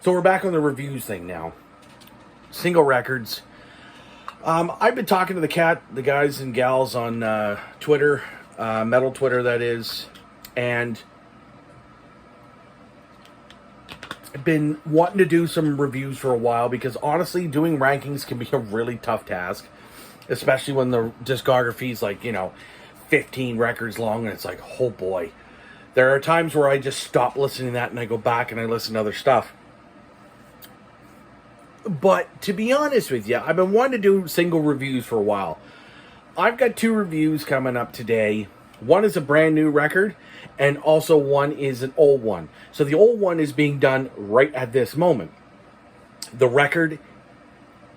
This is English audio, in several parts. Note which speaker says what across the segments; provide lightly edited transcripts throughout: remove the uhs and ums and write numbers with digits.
Speaker 1: So we're back on the reviews thing now. Single records. I've been talking to the guys and gals on Twitter, metal Twitter that is, and I've been wanting to do some reviews for a while because honestly, doing rankings can be a really tough task, especially when the discography is 15 records long, and it's like, oh boy. There are times where I just stop listening to that and I go back and I listen to other stuff. But to be honest with you, I've been wanting to do single reviews for a while. I've got 2 reviews coming up today. One is a brand new record, and also one is an old one. So the old one is being done right at this moment. The record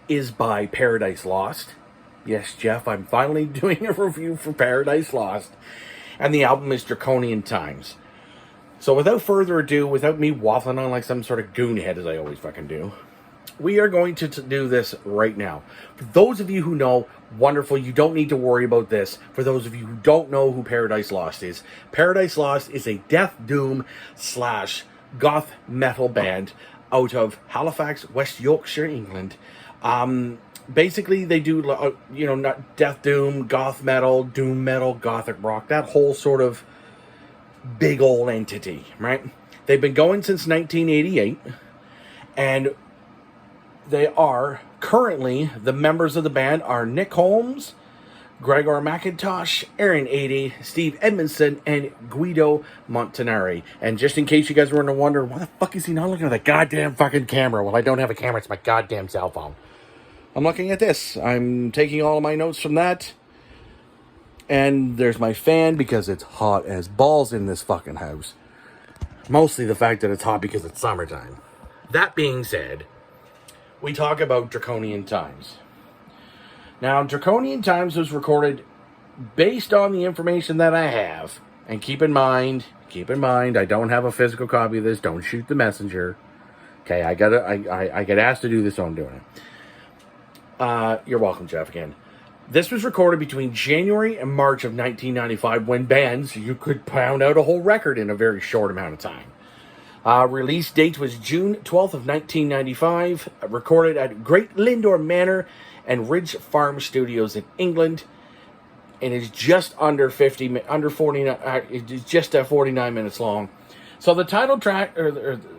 Speaker 1: is by Paradise Lost. Yes, Jeff, I'm finally doing a review for Paradise Lost. And the album is Draconian Times. So without further ado, without me waffling on like some sort of goonhead as I always fucking do, we are going to do this right now. For those of you who know, wonderful, you don't need to worry about this. For those of you who don't know who Paradise Lost is, Paradise Lost is a death doom / goth metal band out of Halifax, West Yorkshire, England. Basically, they do, not death doom, goth metal, doom metal, gothic rock, that whole sort of big old entity, right? They've been going since 1988, and they are currently, the members of the band are Nick Holmes, Gregor McIntosh, Aaron Adey, Steve Edmondson, and Guido Montanari. And just in case you guys were to wonder, why the fuck is he not looking at the goddamn fucking camera? Well, I don't have a camera, it's my goddamn cell phone. I'm looking at this. I'm taking all of my notes from that. And there's my fan because it's hot as balls in this fucking house. Mostly the fact that it's hot because it's summertime. That being said, we talk about Draconian Times. Now, Draconian Times was recorded based on the information that I have. And keep in mind, I don't have a physical copy of this. Don't shoot the messenger. Okay, I get asked to do this, so I'm doing it. You're welcome, Jeff, again. This was recorded between January and March of 1995, when bands, you could pound out a whole record in a very short amount of time. Release date was June 12th of 1995, recorded at Great Lindor Manor and Ridge Farm Studios in England, and is just under 49, it's just 49 minutes long. So the title track, the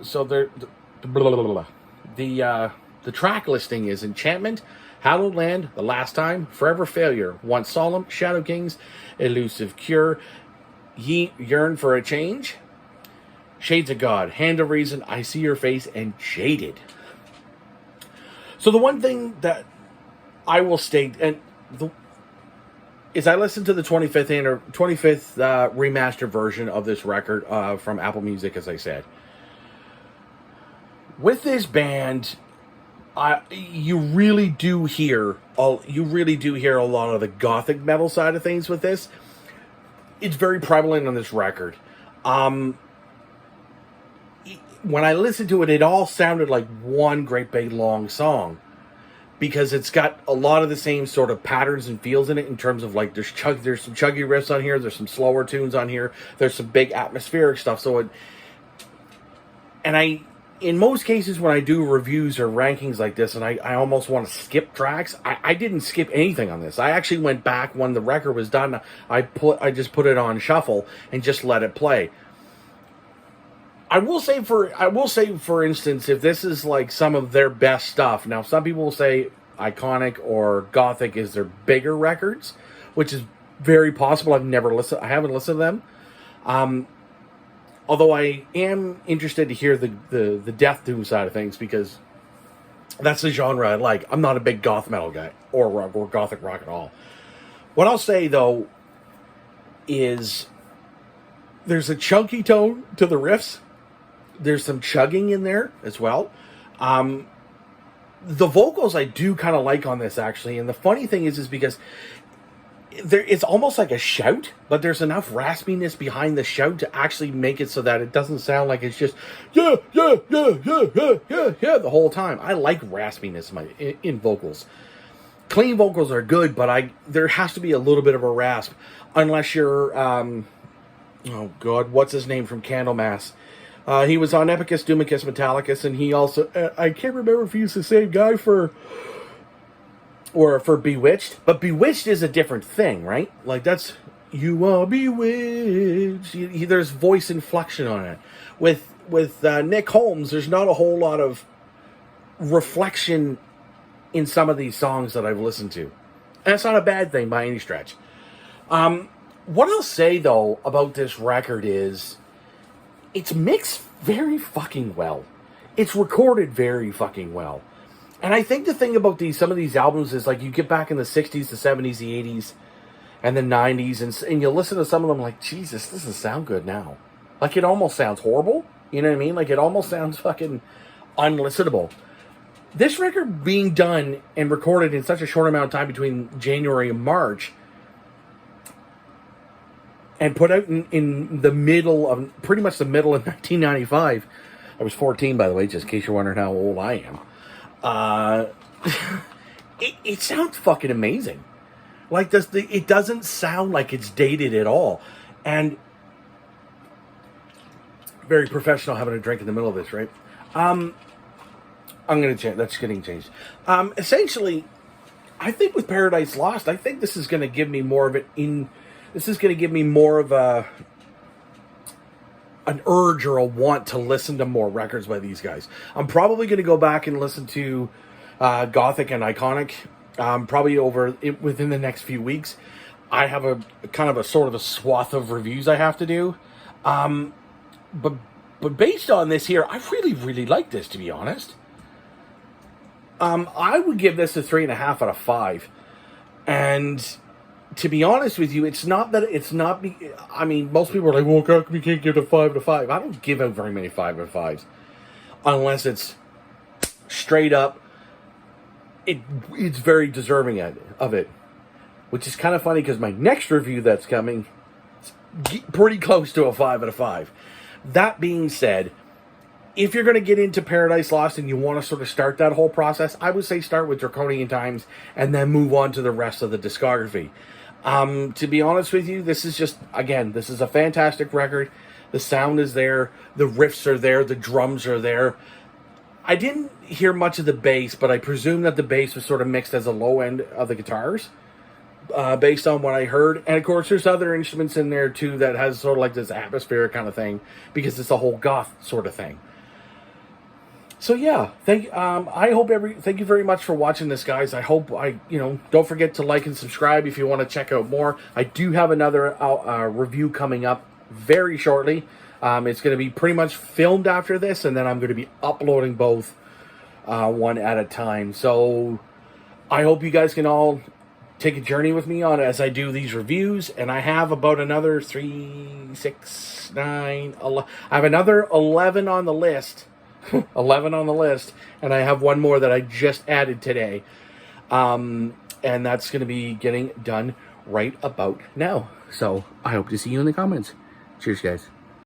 Speaker 1: track listing is Enchantment, Hallowed Land, The Last Time, Forever Failure, Once Solemn, Shadow Kings, Elusive Cure, Ye Yearn for a Change, Shades of God, Hand of Reason, I See Your Face, and Jaded. So the one thing that I will state, is I listened to the 25th remastered version of this record from Apple Music, as I said. With this band, you really do hear a lot of the gothic metal side of things with this. It's very prevalent on this record. When I listened to it, it all sounded like one great big long song, because it's got a lot of the same sort of patterns and feels in it, in terms of there's some chuggy riffs on here, there's some slower tunes on here, there's some big atmospheric stuff. In most cases, when I do reviews or rankings like this, and I almost want to skip tracks, I didn't skip anything on this. I actually went back when the record was done. I just put it on shuffle and just let it play. I will say, for instance, if this is like some of their best stuff. Now, some people will say Iconic or Gothic is their bigger records, which is very possible. I haven't listened to them. Although I am interested to hear the death doom side of things, because that's the genre I like. I'm not a big goth metal guy or gothic rock at all. What I'll say, though, is there's a chunky tone to the riffs. There's some chugging in there as well. The vocals I do kind of like on this, actually. And the funny thing is because it's almost like a shout, but there's enough raspiness behind the shout to actually make it so that it doesn't sound like it's just yeah the whole time. I like raspiness in vocals. Clean vocals are good, but there has to be a little bit of a rasp, unless you're oh god, what's his name from Candlemass? He was on Epicus, Doomicus, Metallicus, and he also, I can't remember if he's the same guy for Bewitched, but Bewitched is a different thing, right? Like, that's, you are bewitched. There's voice inflection on it. With Nick Holmes, there's not a whole lot of reflection in some of these songs that I've listened to. And it's not a bad thing by any stretch. What I'll say, though, about this record is it's mixed very fucking well. It's recorded very fucking well. And I think the thing about some of these albums is, like, you get back in the 60s, the 70s, the 80s, and the 90s, and you listen to some of them like, Jesus, this doesn't sound good now. Like, it almost sounds horrible. You know what I mean? Like, it almost sounds fucking unlistenable. This record being done and recorded in such a short amount of time between January and March, and put out in the middle of, pretty much the middle of 1995. I was 14, by the way, just in case you're wondering how old I am. It sounds fucking amazing. Like, it doesn't sound like it's dated at all. And very professional having a drink in the middle of this, right? I'm going to change. That's getting changed. Essentially, I think with Paradise Lost, I think this is going to give me more of an urge or a want to listen to more records by these guys. I'm probably going to go back and listen to Gothic and Iconic probably within the next few weeks. I have a kind of a sort of a swath of reviews I have to do. But based on this here, I really, really like this, to be honest. I would give this a 3.5 out of 5. And to be honest with you, I mean, most people are like, well, we can't give it a 5 out of 5. I don't give out very many 5 out of 5s. Unless it's straight up, it's very deserving of it. Which is kind of funny, because my next review that's coming is pretty close to a 5 out of 5. That being said, if you're going to get into Paradise Lost and you want to sort of start that whole process, I would say start with Draconian Times and then move on to the rest of the discography. To be honest with you, this is a fantastic record. The sound is there. The riffs are there. The drums are there. I didn't hear much of the bass, but I presume that the bass was sort of mixed as a low end of the guitars, based on what I heard. And of course, there's other instruments in there too that has sort of like this atmospheric kind of thing, because it's a whole goth sort of thing. So yeah, thank you very much for watching this, guys. I hope don't forget to like and subscribe if you want to check out more. I do have another review coming up very shortly. It's going to be pretty much filmed after this, and then I'm going to be uploading both one at a time. So I hope you guys can all take a journey with me on as I do these reviews, and I have about another 3, 6, 9, 11. I have another 11 on the list. 11 on the list, and I have one more that I just added today. And that's going to be getting done right about now. So I hope to see you in the comments. Cheers, guys.